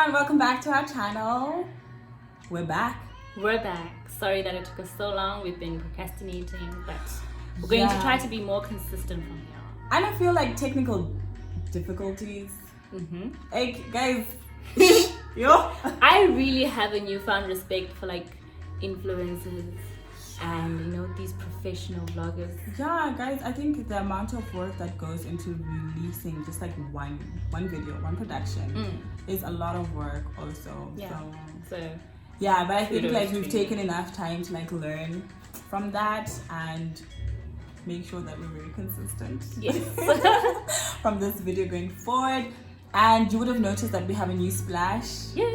everyone, welcome back to our channel. We're back. We're back. Sorry that it took us so long. We've been procrastinating, but we're going to try to be more consistent from here on. And I feel like technical difficulties. Like, guys, yo. I really have a newfound respect for like influencers and these professional vloggers. Yeah, guys, I think the amount of work that goes into releasing just like one video, one production is a lot of work also. Yeah. So yeah, but I think like we've taken enough time to like learn from that and make sure that we're very consistent. Yes. From this video going forward. And you would have noticed that we have a new splash. Yeah.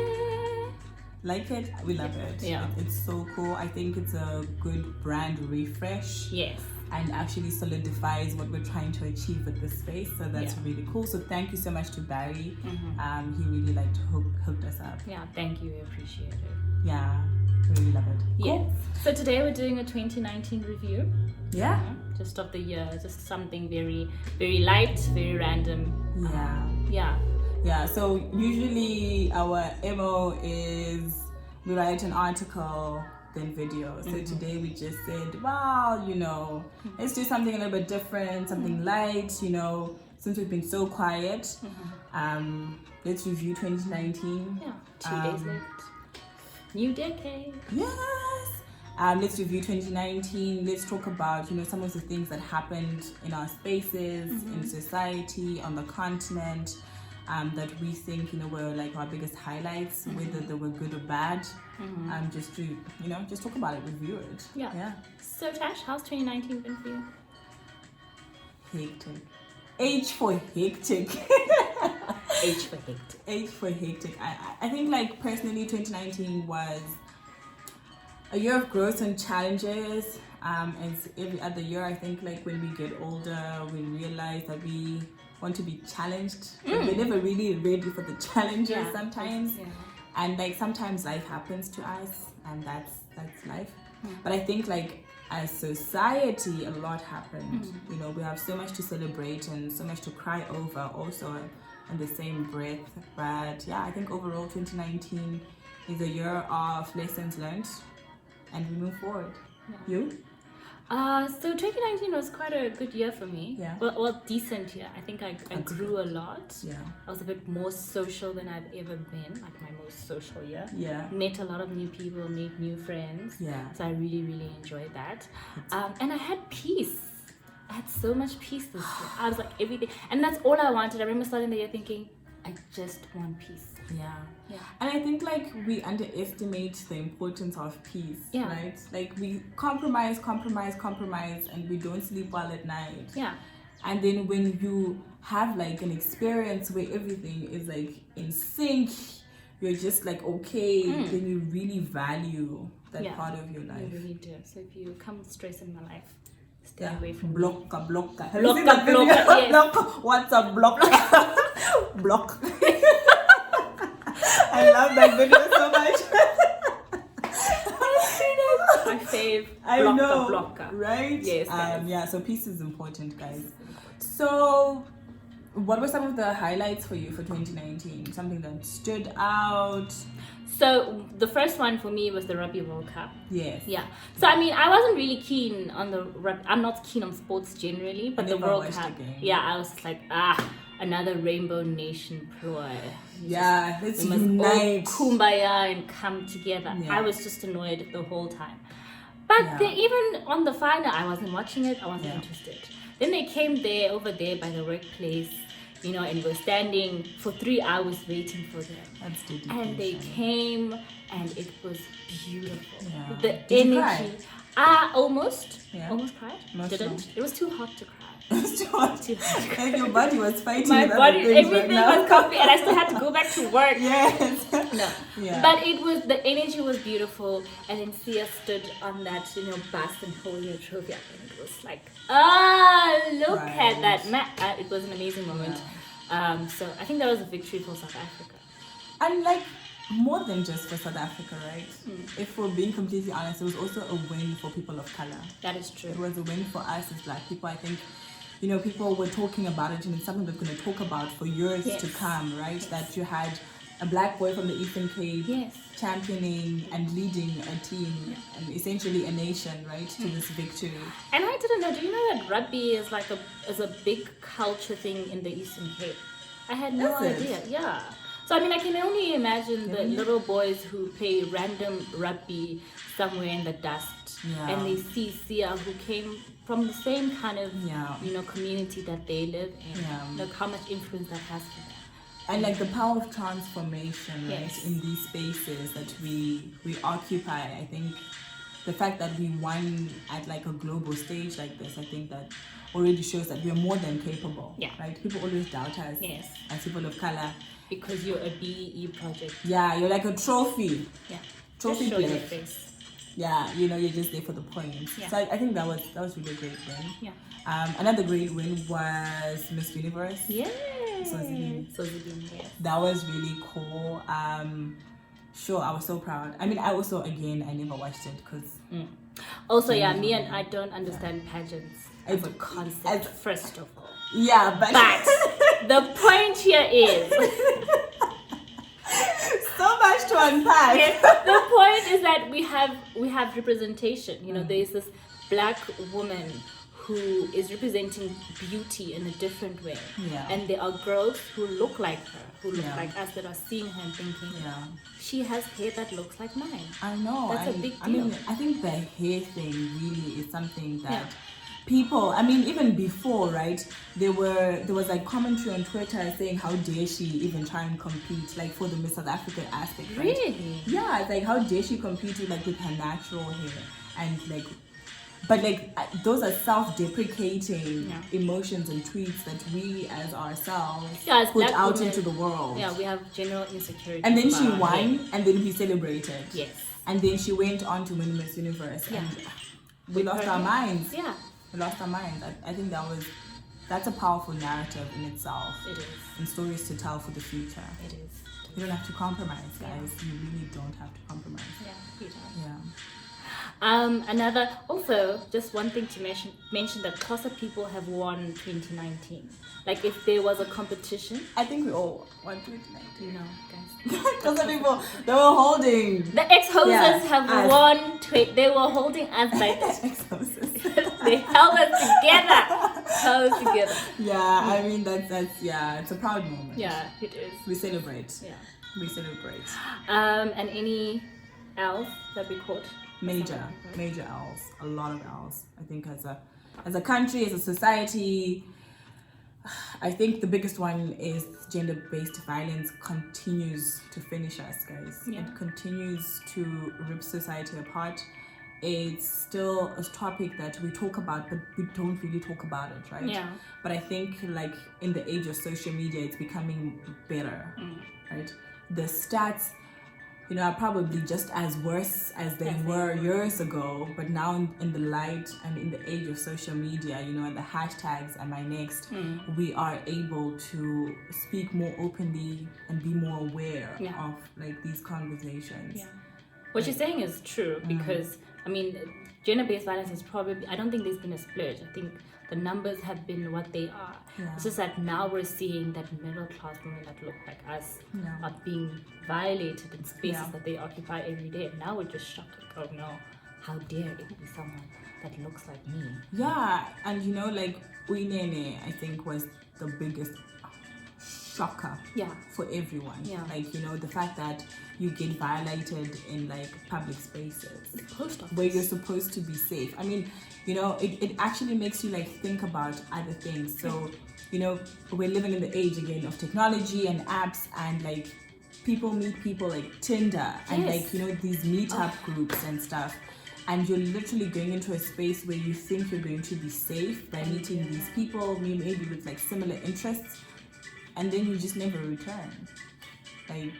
Like it? We love it. Yeah. It's so cool. I think it's a good brand refresh. Yes. And actually solidifies what we're trying to achieve with this space. So that's really cool. So thank you so much to Barry. He really hooked us up. Yeah, thank you. We appreciate it. Yeah, we really love it. Cool. Yes. So today we're doing a 2019 review. Yeah. Just of the year. Just something very, very light, very random. Yeah, so usually our MO is we write an article, then video. So today we just said, well, let's do something a little bit different, something light, since we've been so quiet. Let's review 2019. Yeah, 2 days left. New decade. Yes. Let's review 2019. Let's talk about, some of the things that happened in our spaces, in society, on the continent. That we think were like our biggest highlights, whether they were good or bad. Just to just talk about it, review it. Yeah. So Tash, how's 2019 been for you? Hectic. H for hectic. H for hectic. H for hectic. I think like personally 2019 was a year of growth and challenges. As every other year, I think like when we get older, we realize that we want to be challenged, but we're never really ready for the challenges sometimes. And like sometimes life happens to us, and that's life. But I think like as society, a lot happened. We have so much to celebrate and so much to cry over also in the same breath. But yeah, I think overall 2019 is a year of lessons learned, and we move forward. You? So 2019 was quite a good year for me. Yeah. Well, decent year. I think I grew a lot. Yeah. I was a bit more social than I've ever been, like my most social year. Yeah. Met a lot of new people, made new friends. Yeah. So I really, really enjoyed that. And I had peace. I had so much peace this year. I was like everything. And that's all I wanted. I remember starting the year thinking, I just want peace. Yeah. And I think like we underestimate the importance of peace, right? Like we compromise, and we don't sleep well at night. Yeah. And then when you have like an experience where everything is like in sync, you're just like okay, then you really value that part of your life. You really do. So if you come with stress in my life, stay away from Blocka. Have you seen that video? Yes. Block. What's a block? Block. I love that video so much. My fave. I know, blocker. Right? Yes. Yeah. So peace is important, guys. So, what were some of the highlights for you for 2019? Something that stood out? So the first one for me was the Rugby World Cup. Yes. Yeah. So I mean, I wasn't really keen on I'm not keen on sports generally, but the World Cup. Yeah, I was like, another Rainbow Nation ploy. Let's unite. Kumbaya and come together. Yeah. I was just annoyed the whole time. But even on the final, I wasn't watching it. I wasn't interested. Then they came over there by the workplace, and we're standing for 3 hours waiting for them. That's dedication. And they came, and it was beautiful. Yeah. The Did you energy. cry? Almost. Yeah. Almost cried. Didn't. It was too hot to cry. It's too hot. Too hot to cry. Like your body was fighting. My with body, other things everything right now. was comfy, and I still had to go back to work. Yes. No. Yeah. But the energy was beautiful, and then Sia stood on that, bus and holding a trophy, and it was like, look at that. It was an amazing moment. Yeah. So I think that was a victory for South Africa. And like more than just for South Africa, right? If we're being completely honest, it was also a win for people of color. That is true. It was a win for us as Black people. I think people were talking about it, and it's something we're going to talk about for years to come, right? That you had a black boy from the Eastern Cape, Yes. championing and leading a team and essentially a nation, right, to this victory. And I didn't know. Do you know that rugby is like a big culture thing in the Eastern Cape? I had no Is it? idea. Yeah. So I mean, I can only imagine the little boys who play random rugby somewhere in the dust, and they see Sia, who came from the same kind of community that they live in. Look how much influence that has for them. And like the power of transformation, right, Yes. in these spaces that we occupy. I think the fact that we won at like a global stage like this, I think that already shows that we are more than capable. Yeah. Right? People always doubt us. Yes. As people of color. Because you're a BEE project. Yeah, you're like a trophy. Yeah. Trophy Just show your player. face. Yeah, you're just there for the points. Yeah. So I think that was really a great win. Yeah. Another great win was Miss Universe. Yes. Sozibini. Yes. That was really cool. Sure, I was so proud. I mean, I also, again, I never watched it because... Also, me and I don't understand pageants as a concept, first of all. Yeah, but the point here is... so much to unpack. Yes, the point is that we have representation. You know, there's this black woman who is representing beauty in a different way. Yeah. And there are girls who look like her, who look like us, that are seeing her and thinking, she has hair that looks like mine. I know. That's a big deal. I mean, I think the hair thing really is something that people, I mean, even before, right, there was like commentary on Twitter saying how dare she even try and compete, like for the Miss South Africa aspect, right? Really? Yeah, it's like how dare she compete with like with her natural hair and like, but like those are self-deprecating emotions and tweets that we as ourselves put out women, into the world. Yeah, we have general insecurity. And then she won, and then we celebrated. Yes. And then she went on to win Miss Universe, and we lost our minds. Yeah. We lost our minds. I think that's a powerful narrative in itself. It is. And stories to tell for the future. It is. You don't have to compromise, guys. You really don't have to compromise. Yeah, you don't. Yeah. Also, just one thing to mention that Xhosa people have won 2019. Like, if there was a competition, I think we all won 2019. No, guys. Xhosa people, they were holding. The ex-hosters have won. They were holding us like ex-hosters. They held us together. Yeah, I mean that's it's a proud moment. Yeah, it is. We celebrate. Yeah, we celebrate. And any else that we caught? Major L's, a lot of L's. I think as a country, as a society, I think the biggest one is gender-based violence continues to finish us, guys. Yeah. It continues to rip society apart. It's still a topic that we talk about, but we don't really talk about it, right? Yeah. But I think like in the age of social media, it's becoming better, right? The stats, are probably just as worse as they were years ago, but now in the light and in the age of social media, and the hashtags and my next, we are able to speak more openly and be more aware of like these conversations. Yeah. What you're saying is true because, I mean, gender-based violence is probably, I don't think there's been a splurge. I think the numbers have been what they are. Yeah. It's just that now we're seeing that middle-class women that look like us are being violated in spaces that they occupy every day. And now we're just shocked, like, oh no, how dare it be someone that looks like me? Yeah, and like Uyinene, I think, was the biggest shocker for everyone. Yeah. Like, the fact that you get violated in like public spaces where you're supposed to be safe. I mean, it actually makes you like think about other things. So, we're living in the age again of technology and apps, and like people meet people like Tinder and like, these meetup groups and stuff. And you're literally going into a space where you think you're going to be safe by meeting these people, maybe with like similar interests, and then you just never return. Like,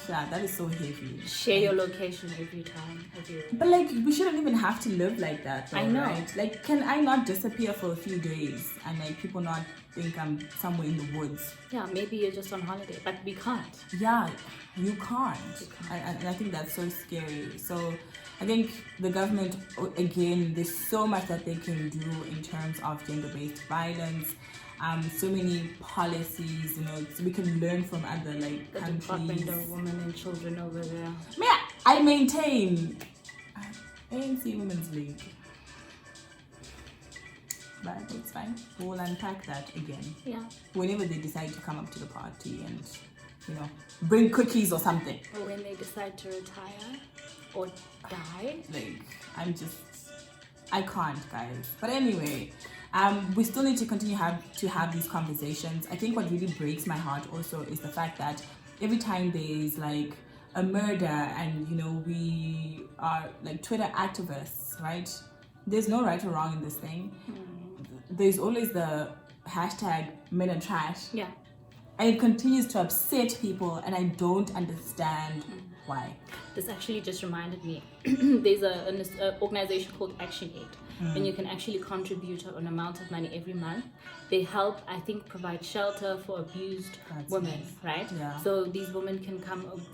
yeah, that is so heavy. Share your location every time. But like, we shouldn't even have to live like that, though, I know. Right? Like, can I not disappear for a few days and like people not think I'm somewhere in the woods? Yeah, maybe you're just on holiday, but we can't. Yeah, you can't. And I think that's so scary. So I think the government, again, there's so much that they can do in terms of gender-based violence. so many policies, so we can learn from other like The countries. Department of Women and Children over there. I maintain ANC Women's League. But it's fine. We'll unpack that again. Yeah. Whenever they decide to come up to the party and, bring cookies or something. Or when they decide to retire or die. Like, I can't, guys. But anyway, we still need to continue to have these conversations. I think what really breaks my heart also is the fact that every time there's like a murder and, we are like Twitter activists, right? There's no right or wrong in this thing. There's always the hashtag men are trash. Yeah. And it continues to upset people, and I don't understand why. This actually just reminded me. There's an organization called Action Aid, and you can actually contribute an amount of money every month. They help, I think, provide shelter for abused women, nice. right? Yeah. So these women can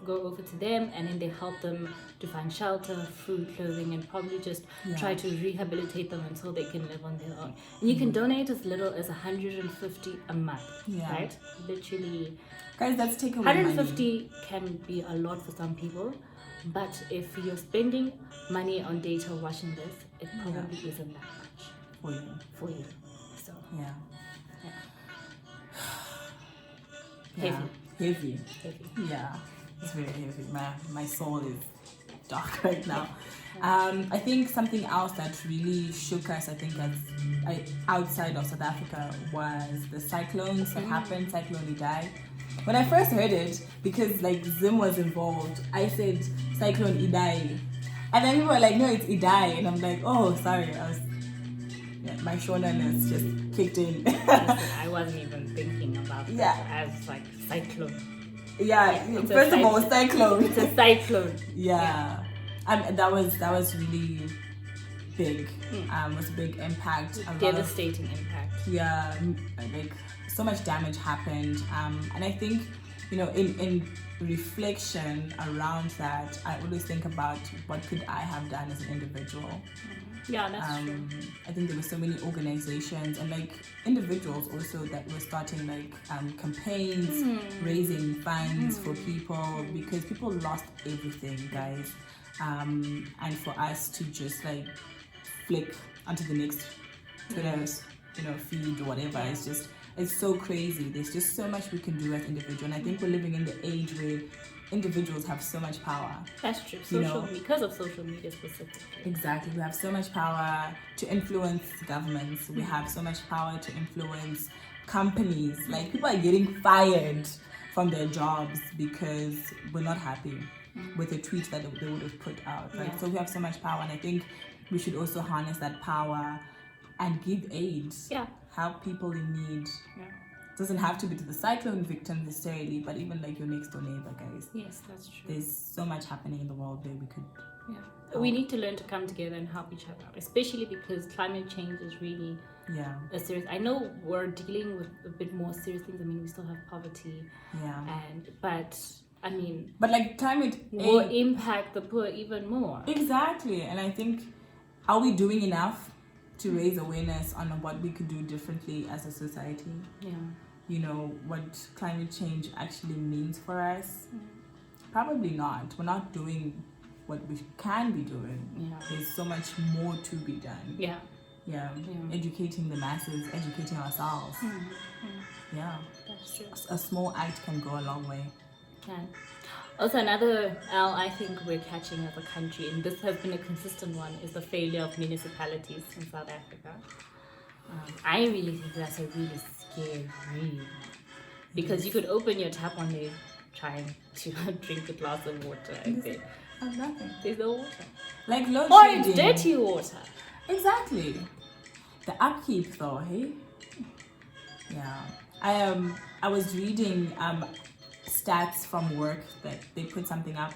go over to them, and then they help them to find shelter, food, clothing, and probably just try to rehabilitate them until they can live on their own. And you can donate as little as 150 a month, right? Literally. Guys, that's take away 150 can be a lot for some people, but if you're spending money on data watching this, it probably isn't that much for you. So yeah. Heavy. Yeah, it's very heavy. My soul is dark right now. I think something else that really shook us, I think, outside of South Africa was the cyclones that happened, Cyclone Idai. When I first heard it, because like Zim was involved, I said Cyclone Idai. And then people were like, no, it's Idai. And I'm like, oh, sorry. My shonen just kicked in. I wasn't even thinking about that as like cyclone. Yeah, first of all, cyclone. It's a cyclone. Yeah. That was really big. It was a big impact. Devastating impact. Yeah, like so much damage happened. And I think, in reflection around that, I always think about what could I have done as an individual. Yeah, that's true. I think there were so many organizations and like individuals also that were starting like campaigns, raising funds for people because people lost everything, guys. And for us to just like flick onto the next Twitter, feed or whatever, it's so crazy. There's just so much we can do as individuals. And I think we're living in the age where individuals have so much power. That's true. Because of social media specifically. Exactly. We have so much power to influence governments. We have so much power to influence companies. Like people are getting fired from their jobs because we're not happy with a tweet that they would have put out. Right. So we have so much power, and I think we should also harness that power and give aid. Yeah. Help people in need. Yeah. Doesn't have to be to the cyclone victim necessarily, but even like your next door neighbor, guys. Yes, that's true. There's so much happening in the world where we could help. We need to learn to come together and help each other out, especially because climate change is really a serious. I know we're dealing with a bit more serious things. I mean, we still have poverty. But like climate will impact the poor even more. Exactly. And I think, are we doing enough to raise awareness on what we could do differently as a society? What climate change actually means for us? Probably not. We're not doing what we can be doing. There's so much more to be done. Educating the masses, educating ourselves. That's true. A small act can go a long way. Also, another L I think we're catching as a country, and this has been a consistent one, is the failure of municipalities in South Africa. I really think that's a really scary one, because you could open your tap one day trying to drink a glass of water and then nothing. There's no water. Like load or shedding. It's dirty water. Exactly. The upkeep though, hey? Yeah. I was reading stats from work that they put something up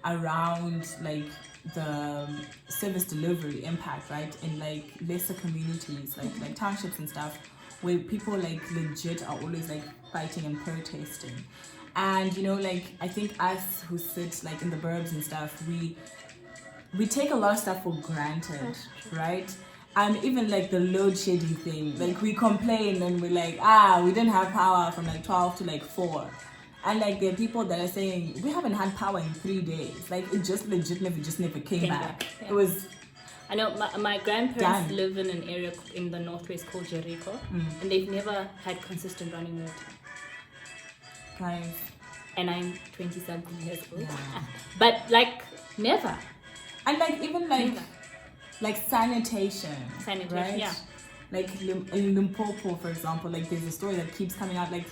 around like the service delivery impact, right? In like lesser communities, like townships and stuff, where people like legit are always like fighting and protesting. And like I think us who sit like in the burbs and stuff, we take a lot of stuff for granted, right? even like the load shedding thing, like we complain and we're like, we didn't have power from like 12 to like 4. And like there are people that are saying we haven't had power in 3 days. Like it just legitimately just never came back. Yeah. It was. I know my grandparents live in an area in the northwest called Jericho, and they've never had consistent running water. Guys. And I'm 20-something years old. Yeah. But like never. And like even like Never. like sanitation, right? Yeah. Like in Limpopo, for example, like there's a story that keeps coming out. Like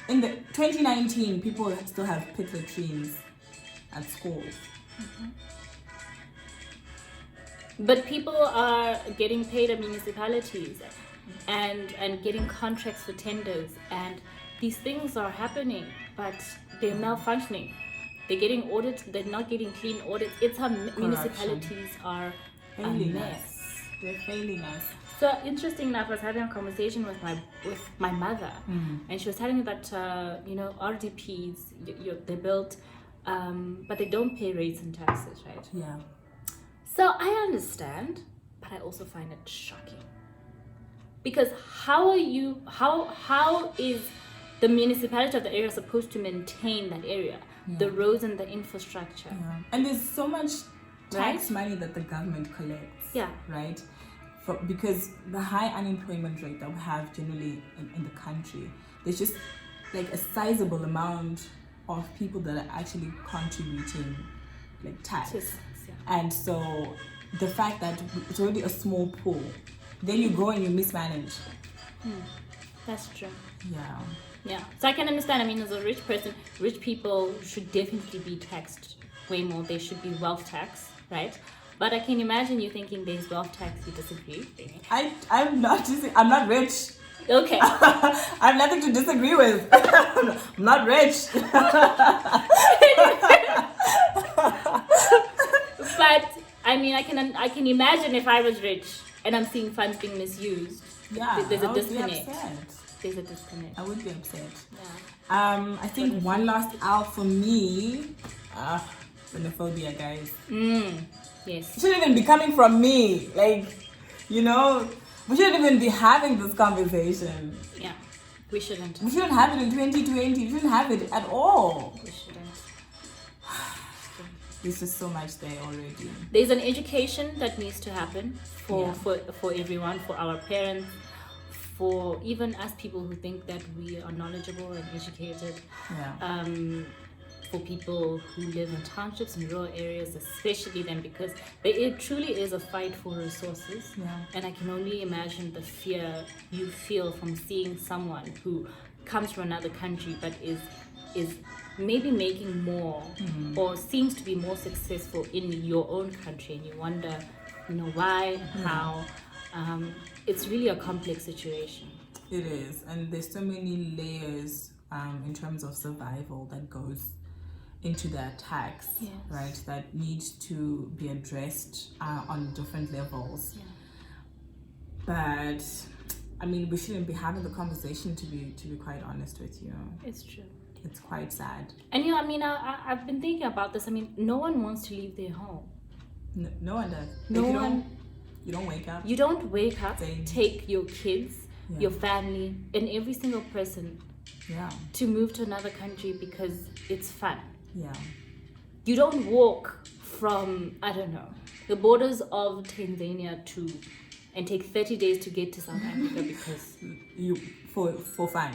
in the 2019, people still have pit latrines at schools. But people are getting paid at municipalities and getting contracts for tenders, and these things are happening, but they're malfunctioning. They're getting audits, they're not getting clean audits. It's how municipalities are Failing a mess. us. They're failing us. So interesting enough, I was having a conversation with my mother, and she was telling me that RDPs they're built, but they don't pay rates and taxes, right? Yeah. So I understand, but I also find it shocking. Because how is the municipality of the area supposed to maintain that area, the roads and the infrastructure? Yeah. And there's so much tax money that the government collects. Yeah. Right? Because the high unemployment rate that we have generally in the country, there's just like a sizable amount of people that are actually contributing like tax. And so the fact that it's already a small pool, then you go and you mismanage. That's true. Yeah. So I can understand. I mean, as a rich person, rich people should definitely be taxed way more. They should be wealth taxed, right? But I can imagine you thinking there's wealth tax. You disagree? I'm not rich. Okay. I have nothing to disagree with. I'm not rich. But I mean, I can imagine if I was rich and I'm seeing funds being misused. Yeah, there's a I would disconnect. be upset. There's a disconnect. I would be upset. Yeah. I think one last out for me. Xenophobia, guys. Yes. It shouldn't even be coming from me. Like, we shouldn't even be having this conversation. Yeah, we shouldn't. We shouldn't have it in 2020. We shouldn't have it at all. We shouldn't. There's just so much there already. There's an education that needs to happen for everyone, for our parents, for even us people who think that we are knowledgeable and educated. Yeah. For people who live in townships and rural areas, especially them, because it truly is a fight for resources. Yeah. And I can only imagine the fear you feel from seeing someone who comes from another country but is maybe making more or seems to be more successful in your own country, and you wonder, why and how. It's really a complex situation. It is, and there's so many layers in terms of survival that goes into the attacks, right? That need to be addressed on different levels. Yeah. But I mean, we shouldn't be having the conversation, to be quite honest with you. It's true. It's quite sad. And I've been thinking about this. I mean, no one wants to leave their home. No one does. You don't wake up. You don't wake up, Same. take your kids, your family, and every single person to move to another country because it's fun. Yeah. You don't walk from, the borders of Tanzania and take 30 days to get to South Africa because for fun.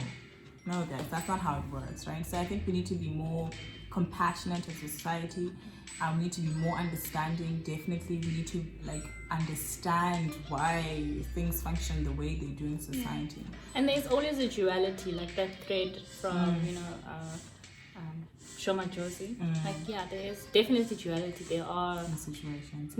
No, guys, that's not how it works, right? So I think we need to be more compassionate as a society. We need to be more understanding. Definitely, we need to understand why things function the way they do in society. And there's always a duality, like that thread from Shoma Josie. There is definitely duality. There are situations.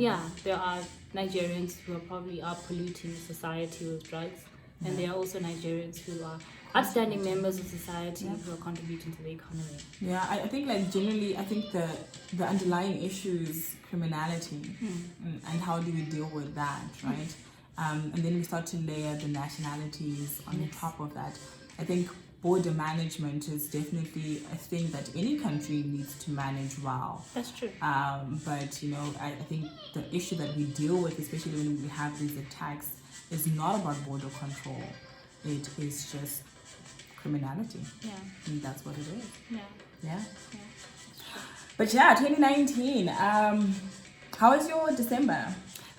There are Nigerians who are polluting society with drugs, and there are also Nigerians who are upstanding members of society who are contributing to the economy. Yeah, I think generally, I think the underlying issue is criminality, and how do we deal with that, right? And then we start to layer the nationalities on top of that. I think border management is definitely a thing that any country needs to manage well. That's true. But you know, I think the issue that we deal with, especially when we have these attacks, is not about border control. It is just criminality. Yeah. I think that's what it is. Yeah. Yeah. But yeah, 2019. How was your December?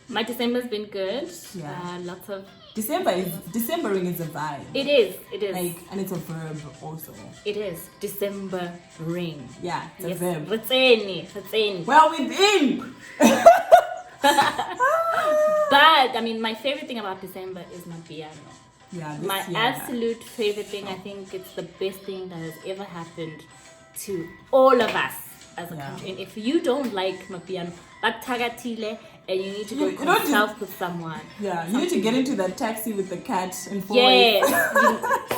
My December's been good. Yeah. Lots of. Decembering is a vibe. It is. Like, and it's a verb also. It is. Decembering. Yeah, it's a verb. Ritseni. Well, within. But I mean, my favorite thing about December is my piano. Yeah, my absolute favorite thing. I think it's the best thing that has ever happened to all of us as a country. And if you don't like Mapiano, Tagatile, and you need to go consult with someone. Yeah, you need to get into that taxi with the cat and four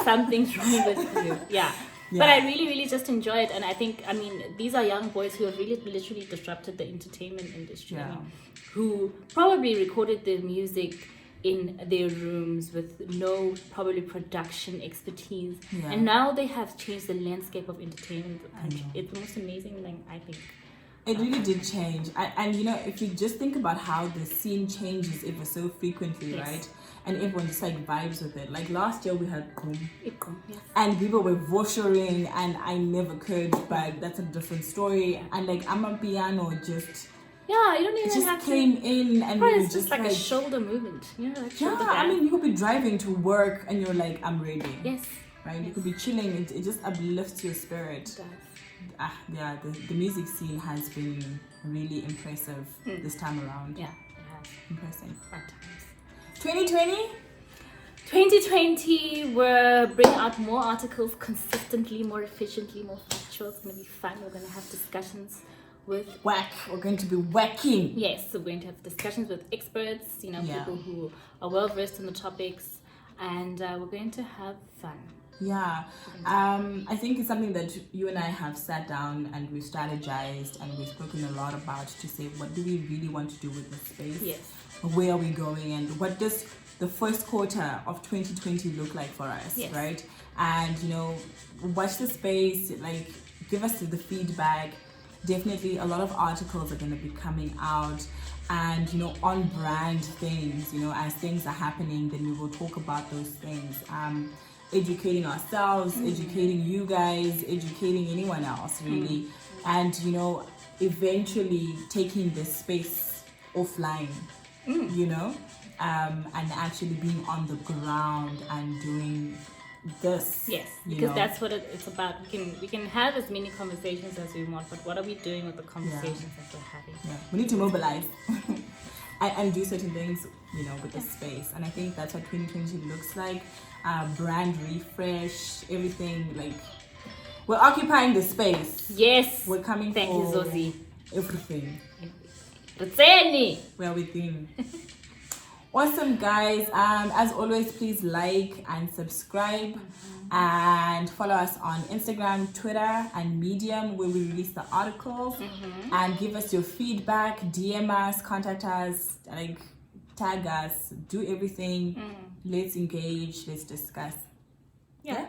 something's wrong with you. Yeah. But I really, really just enjoy it. And I think, I mean, these are young boys who have really literally disrupted the entertainment industry. Yeah. I mean, who probably recorded their music in their rooms with no probably production expertise. Yeah. And now they have changed the landscape of entertainment in the country. It's the most amazing thing, I think. It really did change. And you know, if you just think about how the scene changes ever so frequently, right? And everyone just like vibes with it. Like last year we had Kum. And people were voshering and I never could, but that's a different story. And like Amapiano just... Yeah, you don't even have to... came in and it's just like a shoulder movement. You know, like shoulder I mean, you could be driving to work and you're like, I'm ready. Yes. Right? Yes. You could be chilling. It just uplifts your spirit. It does. The music scene has been really impressive this time around. Yeah, it has. Impressive. At times. 2020? 2020, we're bringing out more articles consistently, more efficiently, more factual. It's going to be fun. We're going to have discussions with... We're going to be whacking. Yes, so we're going to have discussions with experts, you know, people who are well versed in the topics. And we're going to have fun. Yeah, I think it's something that you and I have sat down and we've strategized and we've spoken a lot about to say, what do we really want to do with this space? Yes. Where are we going and what does the first quarter of 2020 look like for us, right? And, you know, watch the space, like, give us the feedback. Definitely a lot of articles are going to be coming out and, you know, on brand things, you know, as things are happening, then we will talk about those things. Educating ourselves, educating you guys, educating anyone else really, and you know, eventually taking this space offline, you know, and actually being on the ground and doing this. Yes, because that's what it's about. We can have as many conversations as we want, but what are we doing with the conversations that we're having? Yeah, we need to mobilize and do certain things, you know, with the space, and I think that's what 2020 looks like. Brand refresh, everything, like we're occupying the space. Yes, we're coming. Thank you, Zosi. Everything. We're within. Awesome, guys. As always, please like and subscribe and follow us on Instagram, Twitter, and Medium, where we release the articles. And give us your feedback, DM us, contact us, like tag us, do everything. Let's engage, let's discuss. Yeah.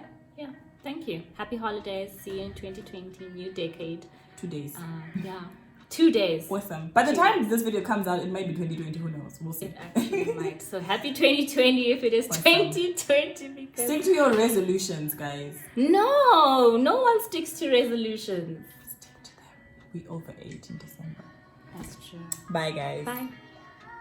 Thank you. Happy holidays. See you in 2020, new decade. 2 days. 2 days. Awesome. By the time this video comes out, it might be 2020. Who knows? We'll see. It actually might. So happy 2020 if it is 2020. Because stick to your resolutions, guys. No one sticks to resolutions. Stick to them. We overate in December. That's true. Bye, guys. Bye.